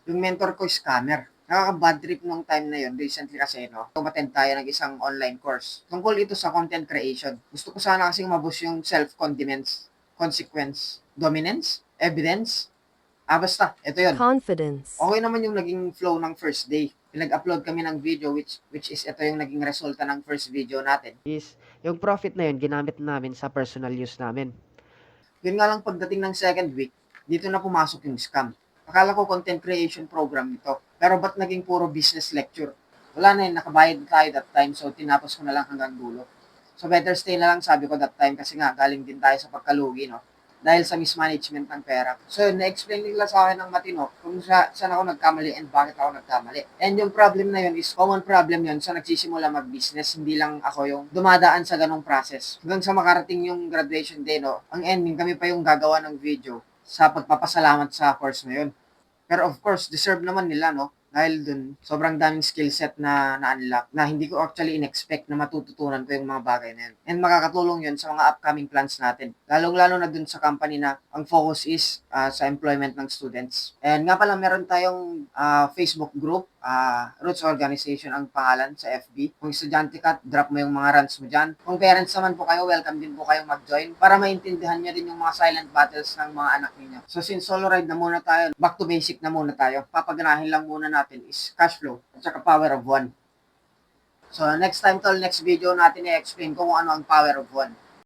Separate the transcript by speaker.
Speaker 1: Yung mentor ko scammer. Nakaka-bad trip nung time na yun, recently kasi, no? Umattend tayo ng isang online course. Tungkol ito sa content creation. Gusto ko sana kasing mabus yung self-condiments, consequence, dominance, evidence. Basta, ito yun.
Speaker 2: Confidence.
Speaker 1: Okay naman yung naging flow ng first day. Pinag-upload kami ng video which is ito yung naging resulta ng first video natin.
Speaker 3: Is yung profit na yun ginamit namin sa personal use namin.
Speaker 1: Yun nga lang pagdating ng second week, dito na pumasok yung scam. Akala ko content creation program ito. Pero ba't naging puro business lecture? Wala na yun, nakabayad na tayo that time, so tinapos ko na lang hanggang dulo. So better stay na lang sabi ko that time kasi nga galing din tayo sa pagkalugi, no? Dahil sa mismanagement ng pera. So na-explain nila sa akin ng matino kung saan ako nagkamali and bakit ako nagkamali. And yung problem na yun is common problem yun sa nagsisimula mag-business. Hindi lang ako yung dumadaan sa ganong process. Hanggang sa makarating yung graduation day, no? Ang ending, kami pa yung gagawa ng video sa pagpapasalamat sa course na yun. Pero of course, deserve naman nila, no? Dahil dun, sobrang daming skill set na na-unlock na hindi ko actually in-expect na matututunan ko yung mga bagay na yun. And makakatulong yun sa mga upcoming plans natin. Lalong-lalo na dun sa company na ang focus is sa employment ng students. And nga pala, meron tayong Facebook group, Roots Organization ang pangalan sa FB. Kung estudyante ka, drop mo yung mga runs mo dyan. Kung parents naman po kayo, welcome din po kayong mag-join para maintindihan nyo din yung mga silent battles ng mga anak ninyo. So since solo ride na muna tayo, back to basic na muna tayo. Papaganahin lang muna natin is cash flow at saka power of one. So next time tol, next video natin i-explain kung ano ang power of one.